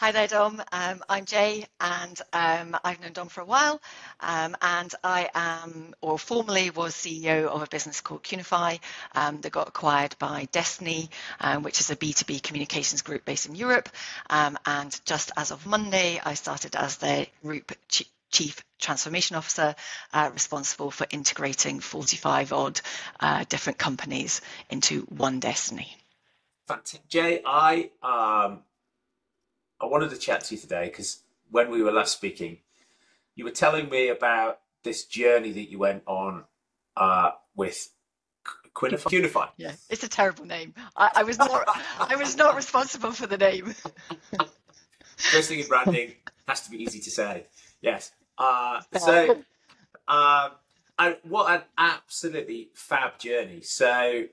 Hi there, Dom. I'm Jay, and I've known Dom for a while. And I am, or formerly was CEO of a business called Qunifi that got acquired by Dstiny, which is a B2B communications group based in Europe. And just as of Monday, I started as the group Chief Transformation Officer, responsible for integrating 45 odd different companies into one Dstiny. Jay, I wanted to chat to you today because when we were last speaking, you were telling me about this journey that you went on with Qunifi. Yeah, it's a terrible name. I was not responsible for the name. First thing in branding has to be easy to say. Yes. So, what an absolutely fab journey. So,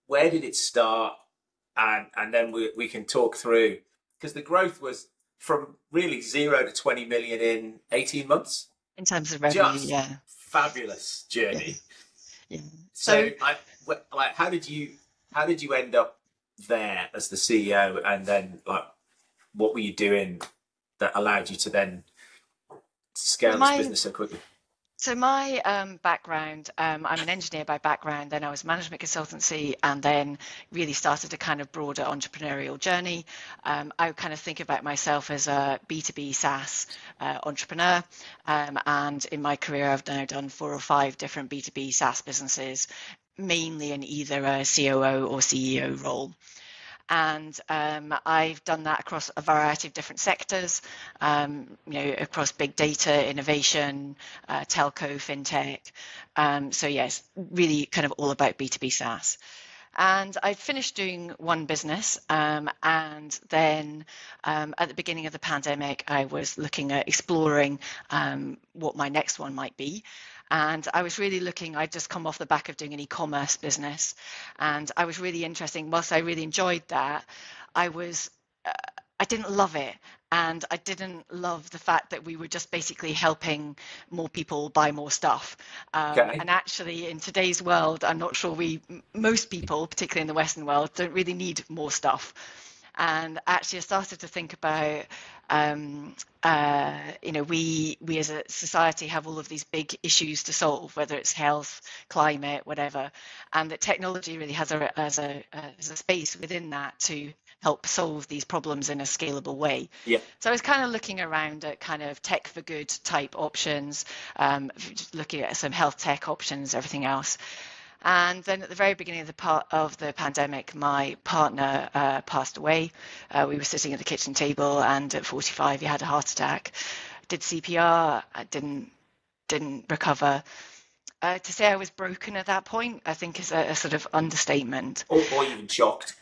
where did it start? And then we can talk through, because the growth was from really 0 to 20 million in 18 months. In terms of revenue, Just yeah. fabulous journey. Yeah. So, how did you end up there as the CEO, and then what were you doing that allowed you to then scale this business so quickly? So my background, I'm an engineer by background, then I was management consultancy, and then really started a kind of broader entrepreneurial journey. I kind of think about myself as a B2B SaaS entrepreneur, and in my career I've now done 4 or 5 different B2B SaaS businesses, mainly in either a COO or CEO role. And I've done that across a variety of different sectors, across big data, innovation, telco, fintech. So yes, really kind of all about B2B SaaS. And I finished doing one business, and then at the beginning of the pandemic, I was looking at exploring what my next one might be. And I was really looking, I'd just come off the back of doing an e-commerce business. And I was really interested, whilst I really enjoyed that, I didn't love it. And I didn't love the fact that we were just basically helping more people buy more stuff. Okay. And actually, in today's world, I'm not sure most people, particularly in the Western world, don't really need more stuff. And actually, I started to think about, we as a society have all of these big issues to solve, whether it's health, climate, whatever, and that technology really has a space within that to help solve these problems in a scalable way. Yeah. So I was kind of looking around at kind of tech for good type options, just looking at some health tech options, everything else. And then at the very beginning of the pandemic, my partner passed away. We were sitting at the kitchen table, and at 45, he had a heart attack. Did CPR, I didn't recover. To say I was broken at that point, I think is a sort of understatement. Or even shocked.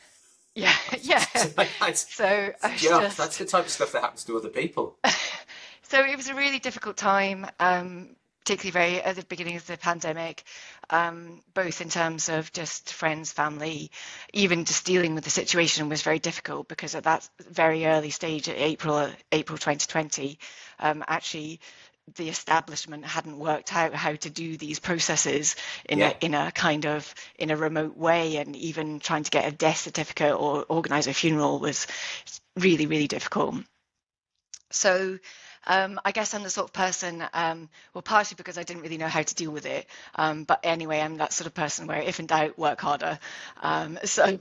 Yeah, yeah. So that's the type of stuff that happens to other people. So it was a really difficult time, particularly very at the beginning of the pandemic, both in terms of just friends, family, even just dealing with the situation was very difficult, because at that very early stage, at April 2020, actually the establishment hadn't worked out how to do these processes in a remote way, and even trying to get a death certificate or organize a funeral was really, really difficult. So I guess I'm the sort of person, well, partially because I didn't really know how to deal with it. But anyway, I'm that sort of person where if in doubt, work harder. So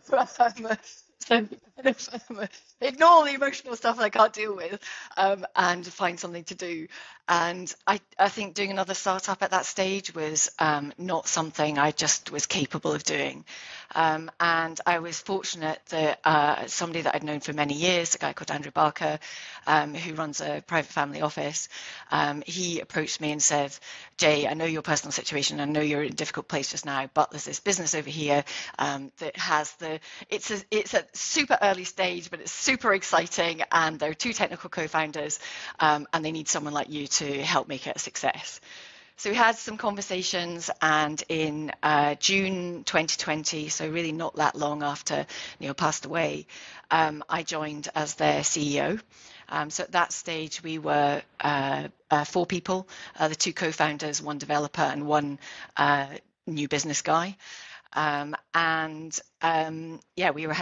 ignore the emotional stuff I can't deal with, and find something to do. And I think doing another startup at that stage was not something I just was capable of doing. And I was fortunate that somebody that I'd known for many years, a guy called Andrew Barker, who runs a private family office, he approached me and said, Jay, I know your personal situation, I know you're in a difficult place just now, but there's this business over here that has it's a super early stage, but it's super exciting, and there are 2 technical co-founders, and they need someone like you to help make it a success. So we had some conversations, and in June 2020, so really not that long after Neil passed away, I joined as their CEO. So at that stage, we were 4 people, the 2 co-founders, 1 developer, and 1 new business guy. We had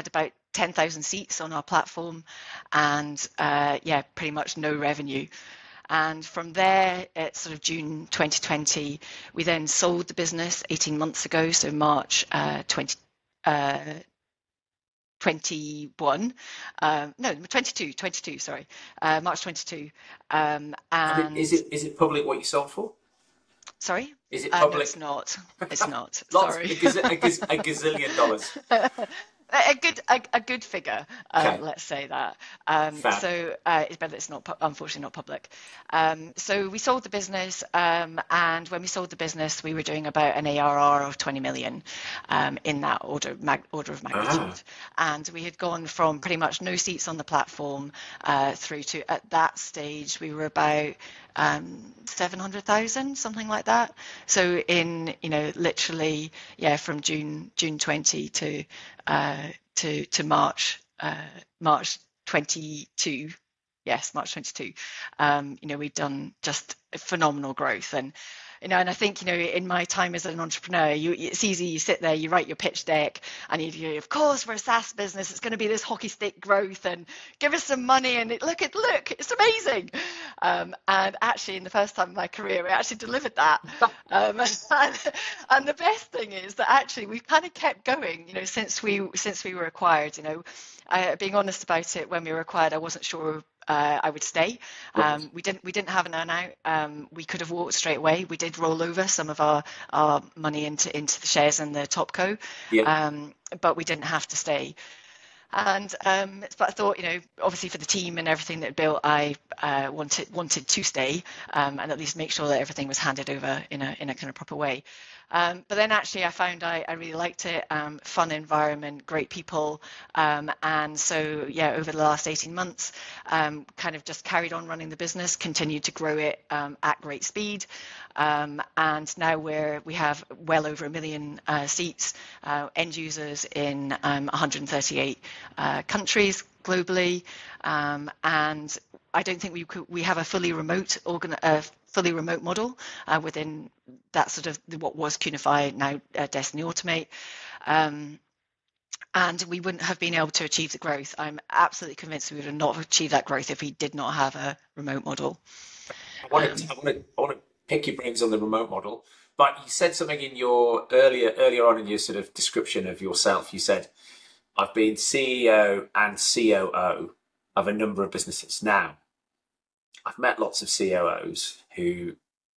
about 10,000 seats on our platform, and pretty much no revenue. And from there, at sort of June 2020, we then sold the business 18 months ago, so March 2021. No, 22, sorry. March 22. And is it public what you sold for? Sorry? Is it public? No, it's not. It's not. Lots, Sorry. a gazillion dollars. A good figure, Okay. let's say that. Fab. So it's better that it's not, unfortunately, not public. So we sold the business, and when we sold the business, we were doing about an ARR of 20 million in that order of magnitude. And we had gone from pretty much no seats on the platform through to, at that stage, we were about 700,000, something like that. So in, literally, from June 20 to March 22. Yes, March 22. We've done just phenomenal growth. And I think, in my time as an entrepreneur, it's easy, you sit there, you write your pitch deck, and you of course, we're a SaaS business, it's going to be this hockey stick growth, and give us some money, and look, it's amazing. And actually, in the first time of my career, we actually delivered that. And the best thing is that actually we've kind of kept going, since we were acquired. Being honest about it, when we were acquired, I wasn't sure I would stay. We didn't have an earn-out. We could have walked straight away. We did roll over some of our money into the shares in the Topco, but we didn't have to stay. And but I thought, obviously for the team and everything that built, I wanted to stay and at least make sure that everything was handed over in a kind of proper way. But then actually I found I really liked it, fun environment, great people. And so, over the last 18 months, kind of just carried on running the business, continued to grow it at great speed. And now we have well over 1 million seats, end users in 138 countries globally. And I don't think we have a fully remote model within that sort of what was Qunifi, now Dstiny Automate. And we wouldn't have been able to achieve the growth. I'm absolutely convinced we would have not achieved that growth if we did not have a remote model. I want to pick your brains on the remote model, but you said something in your earlier on in your sort of description of yourself. You said, I've been CEO and COO of a number of businesses. Now, I've met lots of COOs who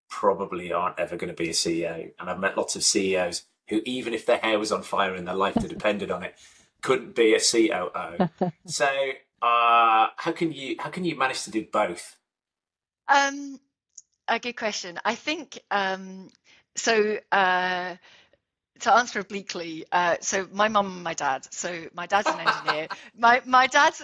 probably aren't ever going to be a CEO, and I've met lots of CEOs who, even if their hair was on fire and their life depended on it, couldn't be a COO. So, how can you manage to do both? A good question. I think so. To answer obliquely, so my mum and my dad. So my dad's an engineer. my dad's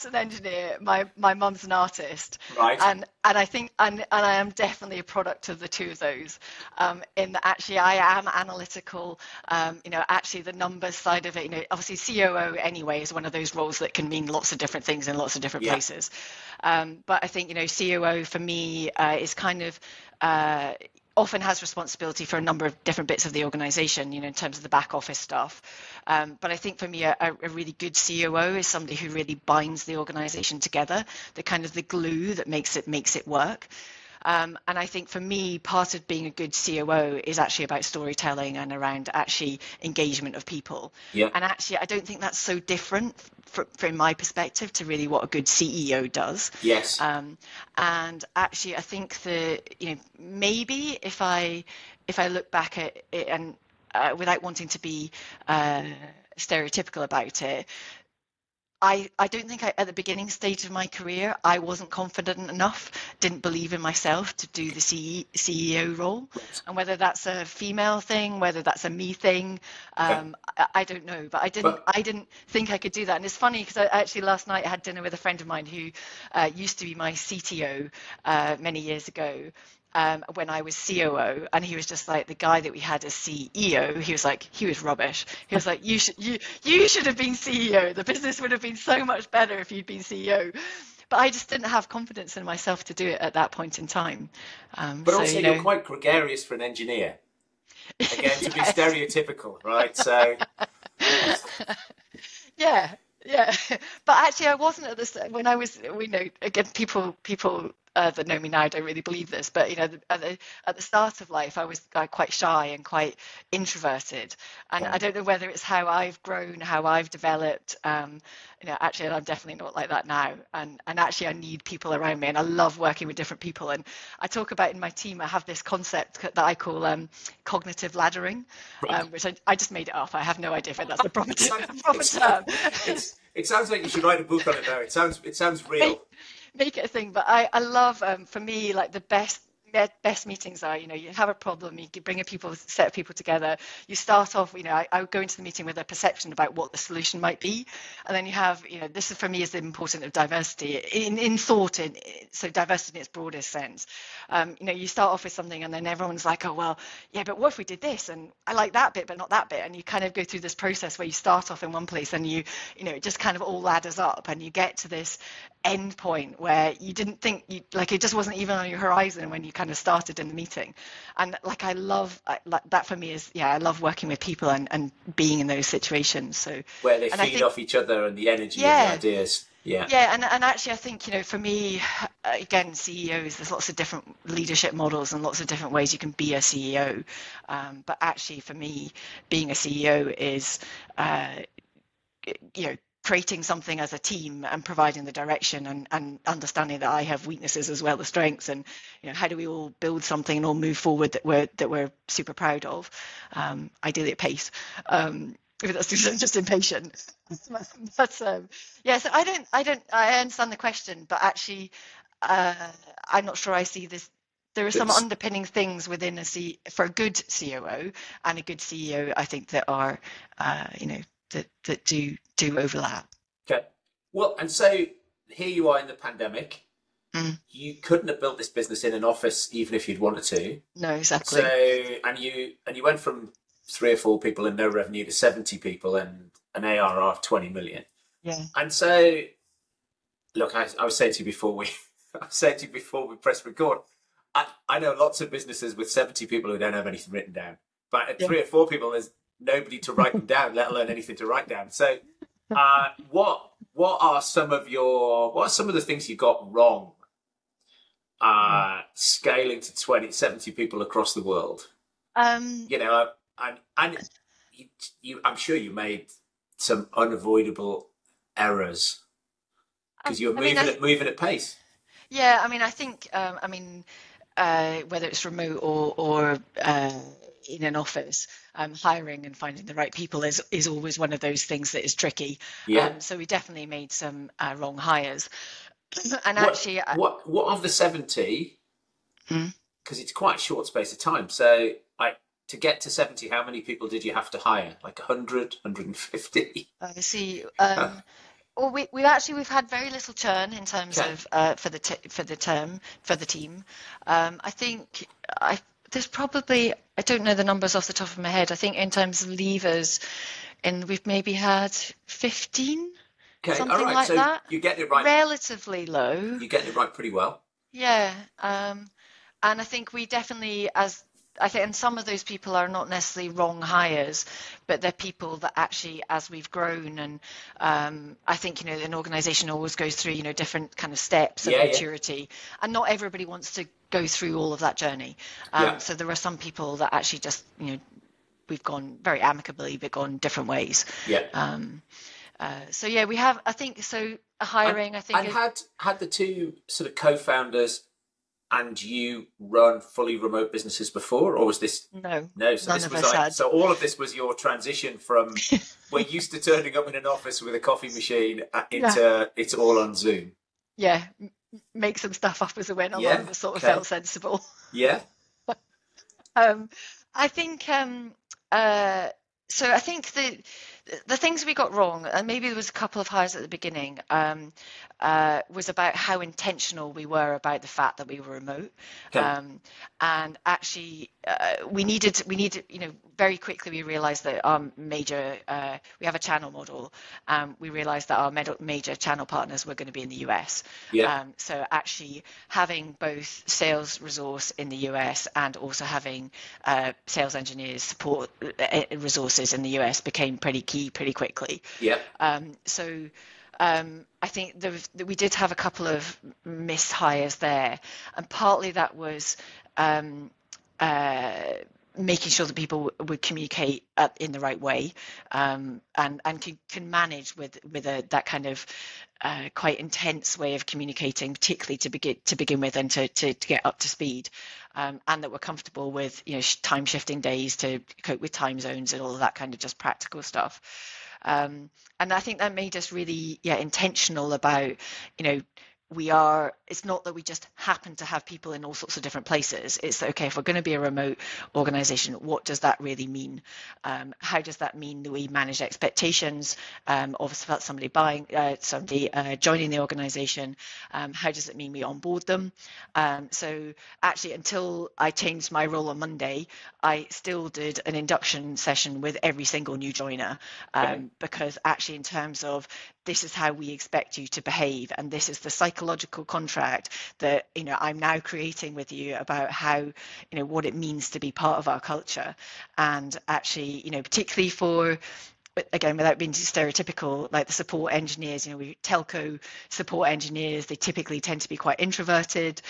an engineer. My mum's an artist. Right. And I think and I am definitely a product of the two of those. In that actually I am analytical. Actually the numbers side of it. Obviously COO anyway is one of those roles that can mean lots of different things in lots of different places. But I think COO for me is kind of. Often has responsibility for a number of different bits of the organization, in terms of the back office stuff. But I think for me, a really good COO is somebody who really binds the organization together, the kind of the glue that makes it work. And I think for me, part of being a good COO is actually about storytelling and around actually engagement of people. Yeah. And actually, I don't think that's so different from my perspective to really what a good CEO does. Yes. And actually, I think that maybe if I look back at it and without wanting to be stereotypical about it. I don't think at the beginning stage of my career, I wasn't confident enough, didn't believe in myself to do the CEO role. And whether that's a female thing, whether that's a me thing, I don't know. But I didn't think I could do that. And it's funny because actually last night I had dinner with a friend of mine who used to be my CTO many years ago. When I was COO, and he was just like, the guy that we had as CEO, he was rubbish. He was like, you should have been CEO. The business would have been so much better if you'd been CEO. But I just didn't have confidence in myself to do it at that point in time. But so, also, you're quite gregarious for an engineer. Again, to be stereotypical, right? So, yeah. Yeah, but actually, I wasn't at this when I was. We know again, people that know me now don't really believe this, but at the start of life, I was quite shy and quite introverted, and I Okay. don't know whether it's how I've grown, how I've developed. Actually, I'm definitely not like that now, and actually, I need people around me, and I love working with different people. And I talk about in my team, I have this concept that I call cognitive laddering, Right. which I just made it up. I have no idea if that's a proper, It sounds, proper it's, term. it sounds like you should write a book on it now. It sounds real. Make it a thing. But I love, for me, like the best meetings are, you have a problem, you bring a set of people together. You start off, I would go into the meeting with a perception about what the solution might be, and then you have, this is for me is the importance of diversity in thought, so diversity in its broadest sense. You start off with something, and then everyone's like, oh well, yeah, but what if we did this? And I like that bit, but not that bit. And you kind of go through this process where you start off in one place, and it just kind of all ladders up, and you get to this end point where you didn't think it just wasn't even on your horizon when you kind of started in the meeting. And I love like that for me is, I love working with people and being in those situations. So Where they and I feed think, off each other and the energy and the yeah, ideas. Yeah. yeah, and actually I think, for me, again, CEOs, there's lots of different leadership models and lots of different ways you can be a CEO. But actually for me, being a CEO is creating something as a team and providing the direction and understanding that I have weaknesses as well as strengths, and how do we all build something and all move forward that we're super proud of, ideally at pace, if that's just impatient. But yeah, so I understand the question, but actually I'm not sure I see this. There are some It's, underpinning things within for a good COO and a good CEO, I think, that are that do overlap. okay. Well, and so here you are in the pandemic. Mm, You couldn't have built this business in an office even if you'd wanted to. no, So exactly. and you went from 3 or 4 people and no revenue to 70 people and an ARR of 20 million. Yeah. And so look, I was saying to you before I was saying to you before we press record, I know lots of businesses with 70 people who don't have anything written down. But at Yeah. 3 or 4 people, there's nobody to write them down, let alone anything to write down. So what are some of the things you got wrong scaling to 70 people across the world? Um, And I'm sure you made some unavoidable errors because you're I mean, moving at pace. yeah, I mean, I think, whether it's remote or in an office, hiring and finding the right people is always one of those things that is tricky. Yeah. So we definitely made some wrong hires, and What actually, what of the 70? mm, Because it's quite a short space of time. So to get to 70, how many people did you have to hire? Like 100, 150? I see. Well, we've had very little churn in terms Okay. of for the team. I think there's probably, I don't know the numbers off the top of my head. I think in terms of leavers, and we've maybe had 15, Okay. All something right. like So that. you get it right. Relatively low. You get it right pretty well. Yeah. And I think we definitely, and some of those people are not necessarily wrong hires, but they're people that actually, as we've grown, and I think, an organization always goes through, different kind of steps of Yeah. Yeah. maturity, and not everybody wants to go through all of that journey. Yeah. So there are some people that actually just, we've gone very amicably, but gone different ways. Yeah. So yeah, we have, I think, so hiring, I think. And had the two sort of co-founders and you run fully remote businesses before, or was this No, no? So none this of was us like had. so all of this was your transition from we're used to turning up in an office with a coffee machine Yeah. into it's all on Zoom. Yeah, make some stuff up as it went Yeah. along that sort of Okay. felt sensible. Yeah. I think so. I think the things we got wrong, and maybe there was a couple of hires at the beginning, was about how intentional we were about the fact that we were remote, Okay. and actually we needed, very quickly we realised that our major, we have a channel model. We realised that our major channel partners were going to be in the US. Yeah. So actually having both sales resource in the US and also having sales engineers support resources in the US became pretty key key pretty quickly. Yeah. I think we did have a couple of mishires there, and partly that was making sure that people would communicate in the right way, and can manage with that kind of quite intense way of communicating, particularly to begin with, and to get up to speed, and that we're comfortable with time shifting days to cope with time zones and all of that kind of just practical stuff. And I think that made us really intentional about it's not that we just happen to have people in all sorts of different places. It's that, okay, if we're going to be a remote organization, what does that really mean? How does that mean that we manage expectations of somebody joining the organization? How does it mean we onboard them? So actually, until I changed my role on Monday, I still did an induction session with every single new joiner, because actually, in terms of this is how we expect you to behave, and this is the psychological contract that I'm now creating with you about how what it means to be part of our culture. And actually, particularly for, again, without being too stereotypical, like the support engineers, telco support engineers, they typically tend to be quite introverted.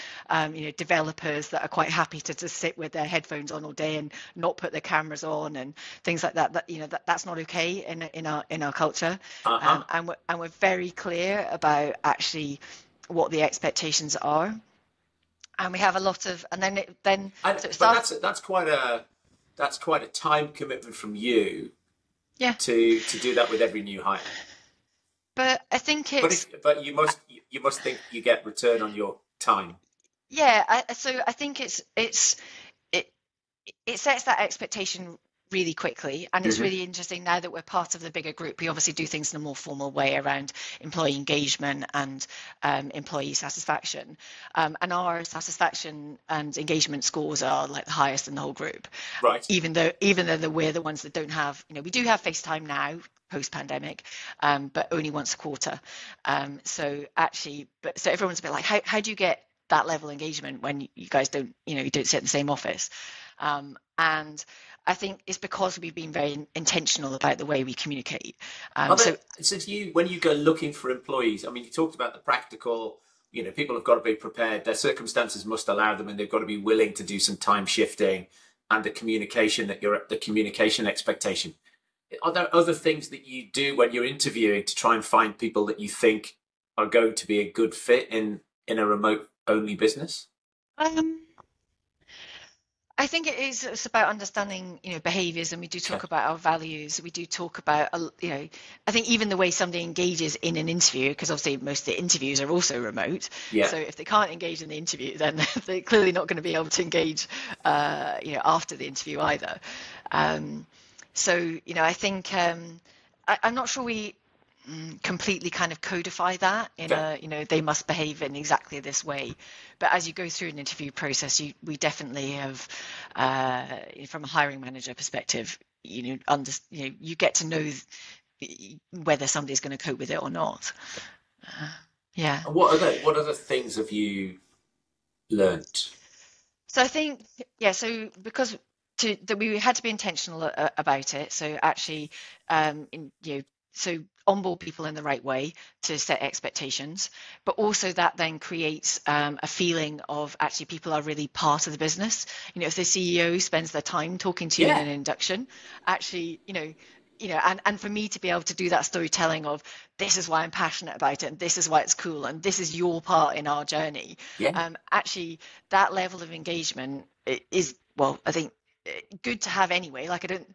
Developers that are quite happy to just sit with their headphones on all day and not put their cameras on and things like that. That's not okay in our culture. And we're very clear about actually what the expectations are. And we have a lot of, and then that's quite a time commitment from you. Yeah. To do that with every new hire. But I think it's. But you must think you get return on your time. Yeah. So I think it sets that expectation really quickly, and it's really interesting now that we're part of the bigger group. We obviously do things in a more formal way around employee engagement and employee satisfaction, and our satisfaction and engagement scores are like the highest in the whole group. Right. Even though we're the ones that don't have, we do have FaceTime now post-pandemic, but only once a quarter. So everyone's a bit like, how do you get that level of engagement when you guys don't, you don't sit in the same office? And I think it's because we've been very intentional about the way we communicate. When you go looking for employees, I mean, you talked about the practical, people have got to be prepared. Their circumstances must allow them, and they've got to be willing to do some time shifting, and the communication expectation. Are there other things that you do when you're interviewing to try and find people that you think are going to be a good fit in a remote only business? I think it's about understanding, behaviors, and we do talk about our values. We do talk about, I think even the way somebody engages in an interview, because obviously most of the interviews are also remote. Yeah. So if they can't engage in the interview, then they're clearly not going to be able to engage, after the interview either. I think I'm not sure we completely kind of codify that in they must behave in exactly this way. But as you go through an interview process, we definitely have, from a hiring manager perspective, you get to know whether somebody's going to cope with it or not. Yeah. And what other things have you learned? So I think, so because that we had to be intentional about it. So actually, so onboard people in the right way to set expectations, but also that then creates a feeling of actually people are really part of the business. If the CEO spends their time talking to you in an induction, actually, and for me to be able to do that storytelling of this is why I'm passionate about it, and this is why it's cool, and this is your part in our journey. Actually, that level of engagement is, I think, good to have anyway. Like, I don't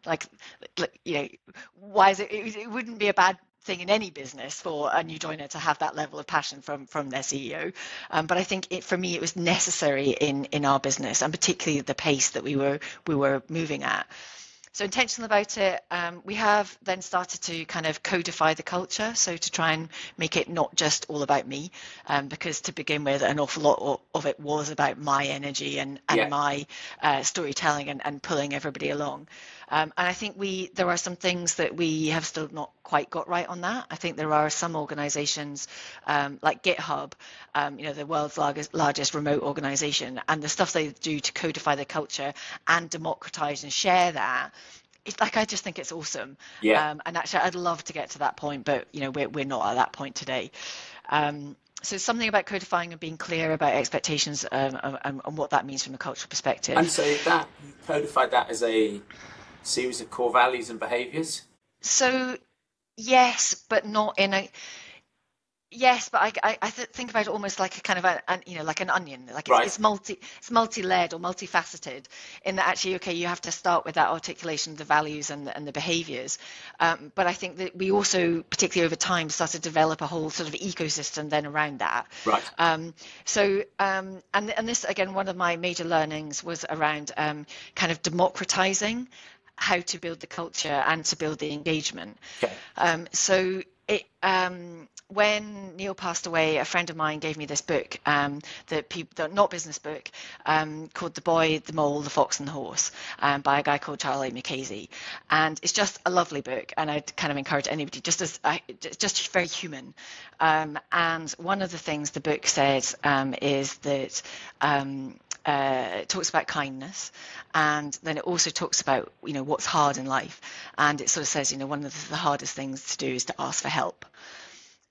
why is it wouldn't be a bad thing in any business for a new joiner to have that level of passion from their CEO, but I think for me it was necessary in our business, and particularly the pace that we were moving at. So intentional about it. We have then started to kind of codify the culture, so to try and make it not just all about me, because to begin with, an awful lot of it was about my energy and my storytelling and pulling everybody along. And I think there are some things that we have still not quite got right on that. I think there are some organizations like GitHub, the world's largest remote organization, and the stuff they do to codify the culture and democratize and share that it's like, I just think it's awesome. Yeah. And actually, I'd love to get to that point, but we're not at that point today. So something about codifying and being clear about expectations, and what that means from a cultural perspective. And so that you codified that as a series of core values and behaviors. So yes, but not in a Yes, but I think about it almost like a kind of like an onion, like Right. it's multi-layered or multifaceted, in that actually, okay, you have to start with that articulation of the values and the behaviors, but I think that we also, particularly over time, started to develop a whole sort of ecosystem then around that. Right. And this, again, one of my major learnings was around kind of democratizing how to build the culture and to build the engagement. Okay. When Neil passed away, a friend of mine gave me this book, not business book, called The Boy, the Mole, the Fox and the Horse, by a guy called Charlie Mackesy. And it's just a lovely book, and I'd kind of encourage anybody, just very human. And one of the things the book says is that it talks about kindness, and then it also talks about what's hard in life, and it sort of says one of the hardest things to do is to ask for help.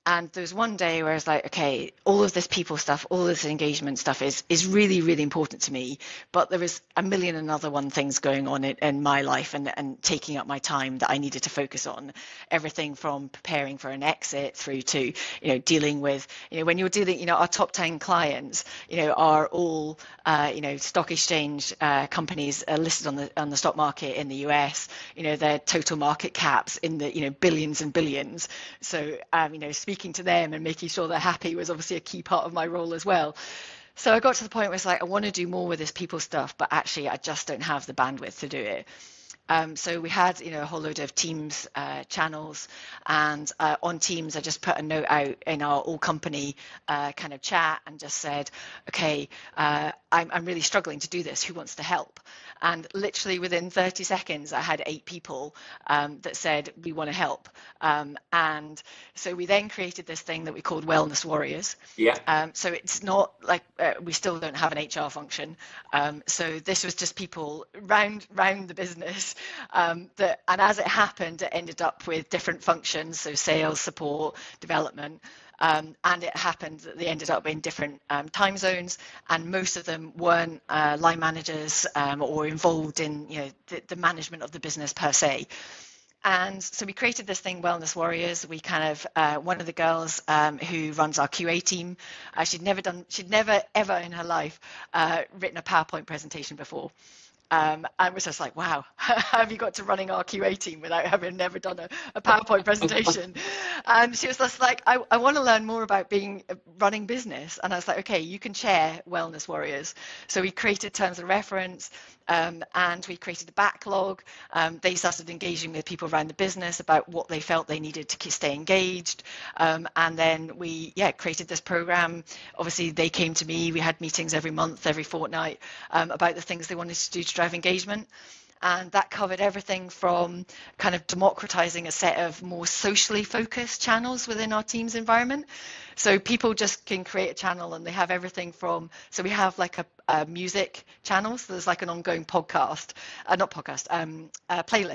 And there was one day where I was like, okay, all of this people stuff, all of this engagement stuff is really, really important to me. But there was a million and other things going on in my life and taking up my time that I needed to focus on. Everything from preparing for an exit through to, dealing with, when you're dealing, our top 10 clients, are all, stock exchange companies listed on the stock market in the US. Their total market caps in the, billions and billions. So, speaking to them and making sure they're happy was obviously a key part of my role as well. So I got to the point where it's like, I want to do more with this people stuff, but actually I just don't have the bandwidth to do it. So we had, a whole load of Teams channels, and on Teams, I just put a note out in our all company kind of chat and just said, okay, I'm really struggling to do this. Who wants to help? And literally within 30 seconds, I had 8 people that said, we want to help. And so we then created this thing that we called Wellness Warriors. Yeah. So it's not like we still don't have an HR function. So this was just people round the business. And as it happened, it ended up with different functions, so sales, support, development. And it happened that they ended up in different time zones, and most of them weren't line managers or involved in the management of the business per se. And so we created this thing, Wellness Warriors. We kind of, one of the girls who runs our QA team, she'd never ever in her life written a PowerPoint presentation before. And was just like, wow, how have you got to running our QA team without having never done a PowerPoint presentation? And she was just like, I want to learn more about running business. And I was like, okay, you can chair Wellness Warriors. So we created terms of reference, and we created a backlog. They started engaging with people around the business about what they felt they needed to stay engaged. And then we created this program. Obviously, they came to me. We had meetings every month, every fortnight, about the things they wanted to do to drive engagement. And that covered everything from kind of democratizing a set of more socially focused channels within our team's environment. So people just can create a channel, and they have everything from, so we have like a music channel. So there's like an ongoing playlist,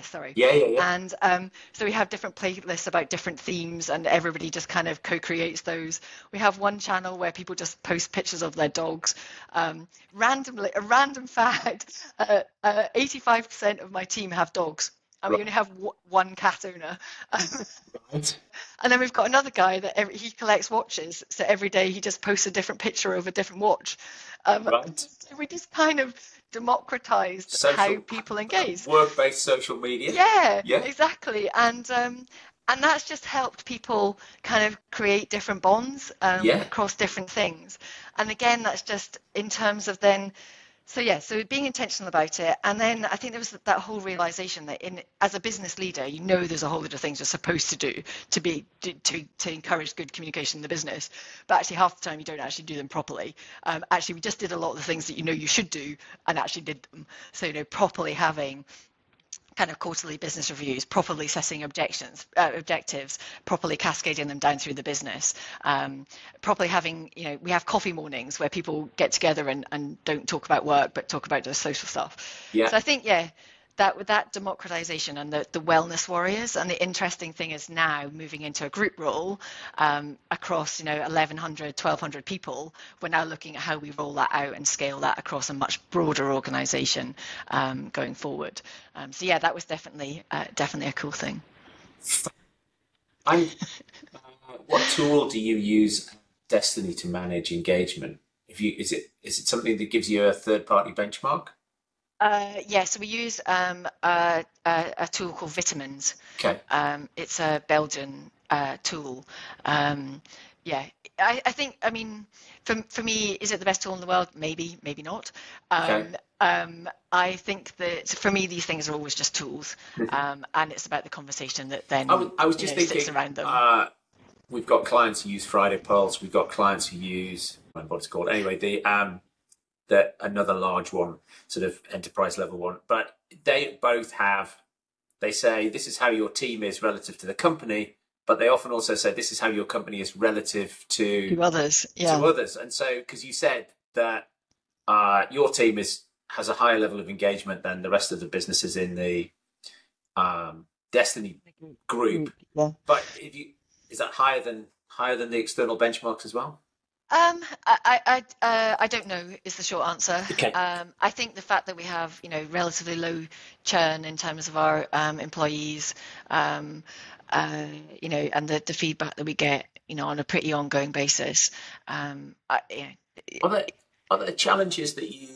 sorry. Yeah. And so we have different playlists about different themes, and everybody just kind of co-creates those. We have one channel where people just post pictures of their dogs. Randomly, a random fact, 85% of my team have dogs. And we only have one cat owner. Right. And then we've got another guy that he collects watches. So every day he just posts a different picture of a different watch. Right. So we just kind of democratized how people engage. Work-based social media. Yeah, exactly. And that's just helped people kind of create different bonds across different things. And again, that's just in terms of then, so being intentional about it. And then I think there was that whole realization that as a business leader, there's a whole lot of things you're supposed to do to encourage good communication in the business. But actually half the time you don't actually do them properly. Actually, we just did a lot of the things that you should do and actually did them. So, properly having kind of quarterly business reviews, properly setting objectives, properly cascading them down through the business, properly having, we have coffee mornings where people get together and don't talk about work, but talk about their social stuff. Yeah. So I think, that democratization and the wellness warriors, and the interesting thing is now moving into a group role across 1,100, 1,200 people. We're now looking at how we roll that out and scale that across a much broader organization going forward. So yeah, that was definitely a cool thing. What tool do you use at Dstiny to manage engagement? Is it something that gives you a third-party benchmark? Yeah, so we use a tool called Vitamins. Okay. It's a Belgian tool. Yeah, I think, I mean, for me, is it the best tool in the world? Maybe, maybe not. Okay. I think that for me, these things are always just tools, and it's about the conversation that then I was just thinking, sits around them. We've got clients who use Friday Pulse. We've got clients who use, I don't know what it's called. Anyway, the another large one, sort of enterprise level one. But they both they say this is how your team is relative to the company, but they often also say this is how your company is relative to others. Yeah. To others. And so, because you said that your team has a higher level of engagement than the rest of the businesses in the Dstiny group. Yeah. But is that higher than the external benchmarks as well? I don't know is the short answer. Okay. I think the fact that we have relatively low churn in terms of our employees, and the feedback that we get on a pretty ongoing basis. Are there challenges that you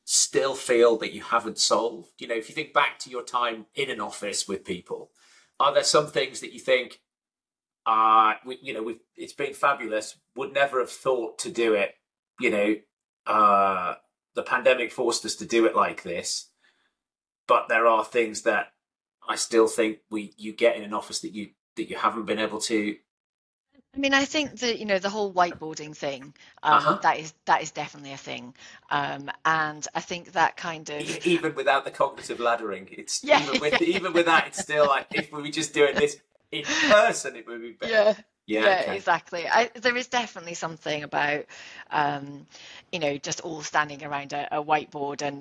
still feel that you haven't solved? If you think back to your time in an office with people, are there some things that you think, it's been fabulous, would never have thought to do it, the pandemic forced us to do it like this, but there are things that I still think you get in an office that you haven't been able to? I mean, I think that the whole whiteboarding thing, that is definitely a thing, and I think that kind of even without the cognitive laddering, it's even with that, it's still like if we were just doing this in person, it would be better. Yeah, okay. Exactly. There is definitely something about, just all standing around a whiteboard and,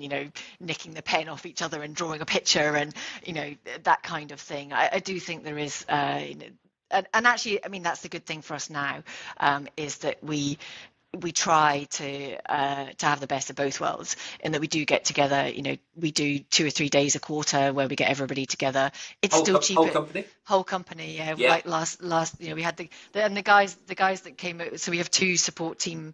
nicking the pen off each other and drawing a picture and, that kind of thing. I do think there is, and actually, I mean, that's the good thing for us now, is that we try to have the best of both worlds, in that we do get together. We do 2 or 3 days a quarter where we get everybody together. It's still cheaper. Whole company, yeah. Like last, we had the guys that came out. So we have 2 support team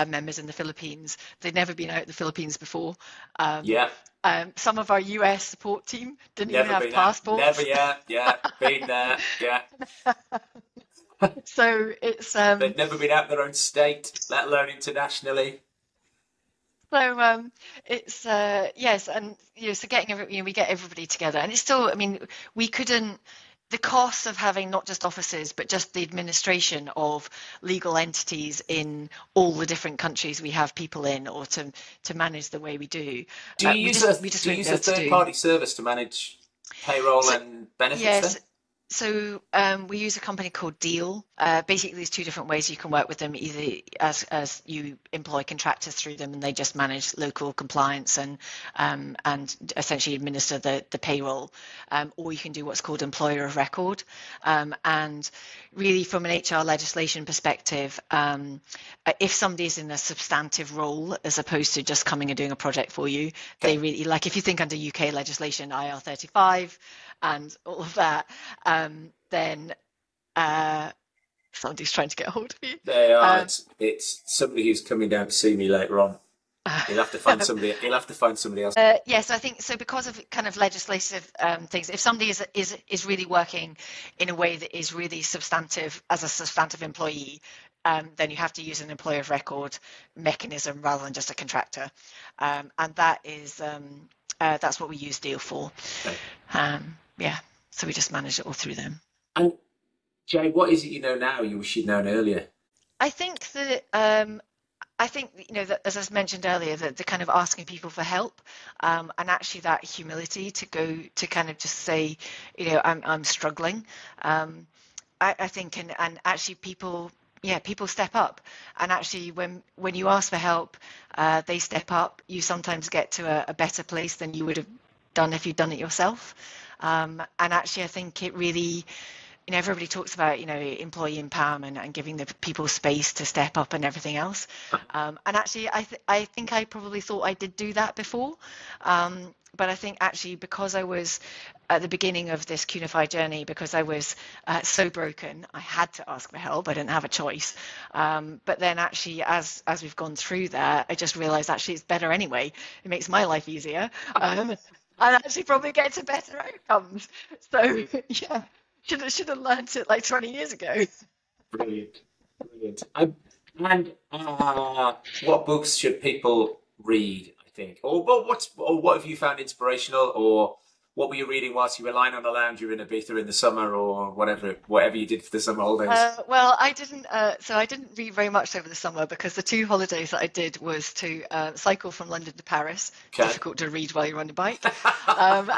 members in the Philippines. They'd never been out in the Philippines before. Some of our US support team didn't even have passports. Never yet. Yeah, been there. Yeah. So it's they've never been out their own state, let alone internationally. So it's yes, and so getting we get everybody together, and it's still, I mean, we couldn't. The cost of having not just offices, but just the administration of legal entities in all the different countries we have people in, or to manage the way we do. Do you use a third-party service to manage payroll and benefits? Yes. Then? So we use a company called Deal. Basically, there's 2 different ways you can work with them. Either as you employ contractors through them, and they just manage local compliance and essentially administer the payroll, or you can do what's called employer of record. And really, from an HR legislation perspective, if somebody's in a substantive role as opposed to just coming and doing a project for you, they really, like, if you think under UK legislation, IR35 and all of that, then somebody's trying to get a hold of you. They are. It's somebody who's coming down to see me later on. He'll have to find somebody. He'll have to find somebody else. Yes, I think so. Because of kind of legislative things, if somebody is really working in a way that is really substantive as a substantive employee, then you have to use an employer of record mechanism rather than just a contractor, and that is that's what we use Deal for. Okay. So we just manage it all through them. And Jay, what is it you know now you wish you'd known earlier? I think that that, as I mentioned earlier, that the kind of asking people for help, and actually that humility to go to kind of just say, I'm struggling. I think, and actually people step up, and actually when you ask for help, they step up. You sometimes get to a better place than you would have done if you'd done it yourself. And actually, I think it really, everybody talks about, employee empowerment and giving the people space to step up and everything else. And actually, I think I probably thought I did do that before. But I think actually, because I was at the beginning of this Qunifi journey, because I was so broken, I had to ask for help. I didn't have a choice. But then actually, as we've gone through that, I just realized actually it's better anyway. It makes my life easier. And actually probably get to better outcomes. So yeah. Should have learned it like 20 years ago. Brilliant. And what books should people read, I think? Or what have you found inspirational, or what were you reading whilst you were lying on a lounger in Ibiza in the summer, or whatever you did for the summer holidays? Well, I didn't. So I didn't read very much over the summer because the 2 holidays that I did was to cycle from London to Paris. Okay. Difficult to read while you're on a bike. And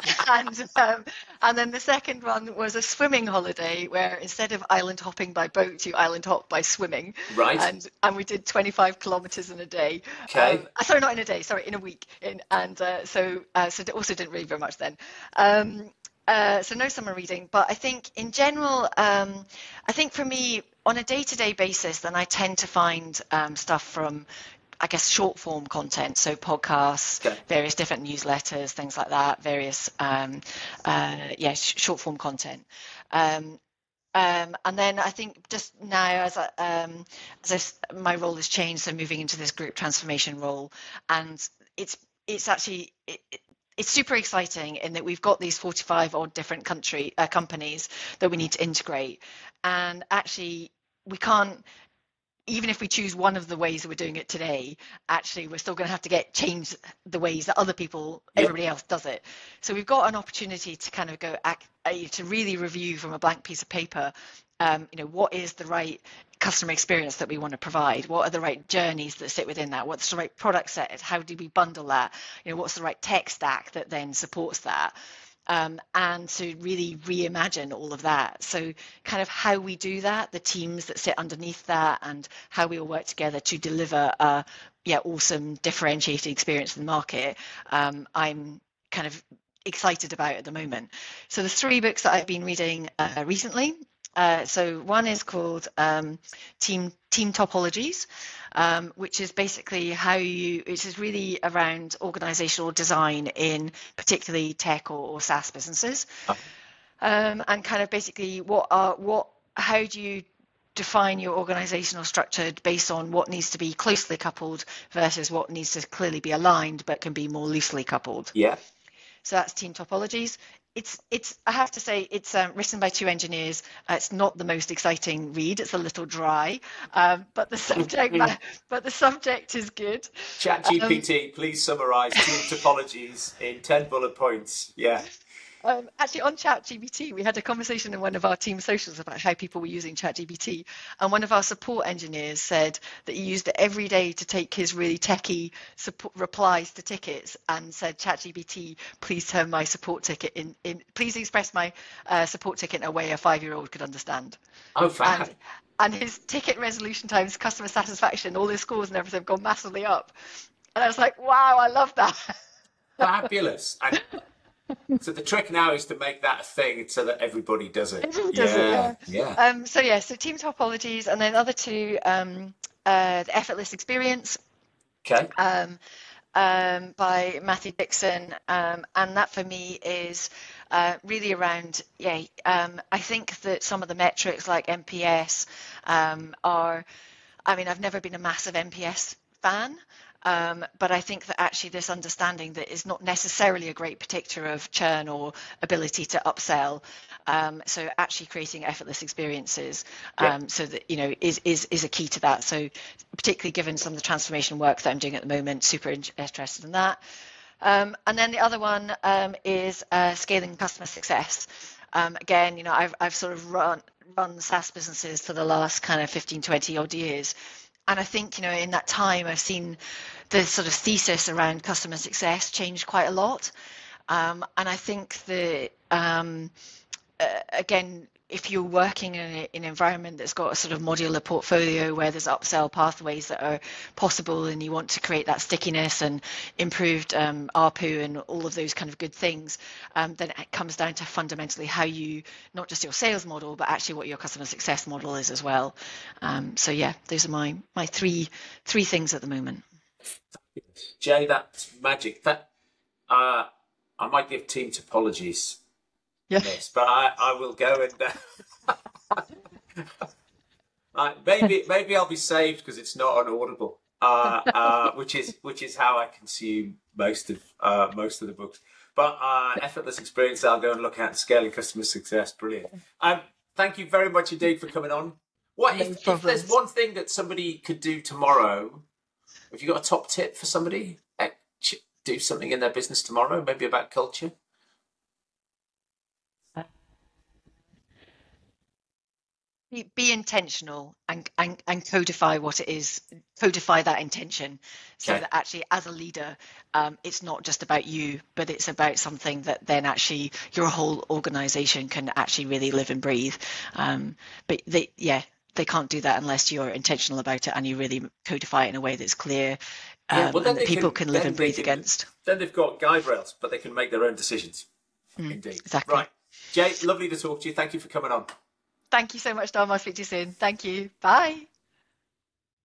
then the second one was a swimming holiday where instead of island hopping by boat, you island hop by swimming. Right. And we did 25 kilometers in a day. Okay. Sorry, not in a day. Sorry, in a week. So also didn't read very much then. So no summer reading, but I think in general, I think for me on a day-to-day basis, then I tend to find stuff from, I guess, short form content, so podcasts, Okay. various different newsletters, things like that, various short form content. And then I think just now, my role has changed, so moving into this group transformation role, and it's actually. It's super exciting in that we've got these 45 odd different companies that we need to integrate, and actually we can't, even if we choose one of the ways that we're doing it today, actually we're still going to have to change the ways that everybody else does it. So we've got an opportunity to kind of go to really review from a blank piece of paper, what is the right customer experience that we want to provide? What are the right journeys that sit within that? What's the right product set? How do we bundle that? What's the right tech stack that then supports that? And to really reimagine all of that. So kind of how we do that, the teams that sit underneath that, and how we all work together to deliver a awesome differentiated experience in the market. I'm kind of excited about at the moment. So the 3 books that I've been reading recently. So one is called Team Topologies, which is basically it is really around organizational design in particularly tech or SaaS businesses, and kind of basically how do you define your organizational structure based on what needs to be closely coupled versus what needs to clearly be aligned but can be more loosely coupled. Yeah. So that's Team Topologies. It's I have to say it's written by 2 engineers. It's not the most exciting read. It's a little dry, but the subject is good. ChatGPT, please summarize Team Topologies in 10 bullet points. Yeah. Actually, on ChatGPT, we had a conversation in one of our team socials about how people were using ChatGPT, and one of our support engineers said that he used it every day to take his really techie replies to tickets, and said, "ChatGPT, please turn my support ticket please express my support ticket in a way a 5-year-old could understand." Oh, fab. And his ticket resolution times, customer satisfaction, all his scores and everything have gone massively up. And I was like, "Wow, I love that." Fabulous. So the trick now is to make that a thing so that everybody does it. Everybody does it, yeah. So Team Topologies, and then other 2, the Effortless Experience. Okay. By Matthew Dixon, and that for me is really around, I think that some of the metrics like NPS I've never been a massive NPS fan, but I think that actually this understanding that is not necessarily a great predictor of churn or ability to upsell. So actually creating effortless experiences, so that is a key to that. So particularly given some of the transformation work that I'm doing at the moment, super interested in that. And then the other one is scaling customer success. Again, I've sort of run SaaS businesses for the last kind of 15, 20 odd years. And I think, in that time, I've seen the sort of thesis around customer success change quite a lot. And I think that, again, if you're working in an environment that's got a sort of modular portfolio where there's upsell pathways that are possible, and you want to create that stickiness and improved ARPU and all of those kind of good things, then it comes down to fundamentally how you, not just your sales model, but actually what your customer success model is as well. So yeah, those are my three things at the moment. Jay, that's magic. That I might give team topologies this, but I will go and maybe I'll be saved because it's not on Audible, which is how I consume most of the books. But effortless experience, I'll go and look at scaling customer success. Brilliant. Thank you very much indeed for coming on. What if there's one thing that somebody could do tomorrow? Have you got a top tip for somebody? Do something in their business tomorrow, maybe about culture? Be intentional and codify what it is, codify that intention, so that actually as a leader, it's not just about you, but it's about something that then actually your whole organization can actually really live and breathe. But they can't do that unless you're intentional about it and you really codify it in a way that's clear, and that people can live and breathe against. Then they've got guide rails, but they can make their own decisions. Indeed. Exactly. Right. Jay, lovely to talk to you. Thank you for coming on. Thank you so much, Dom. I'll speak to you soon. Thank you. Bye.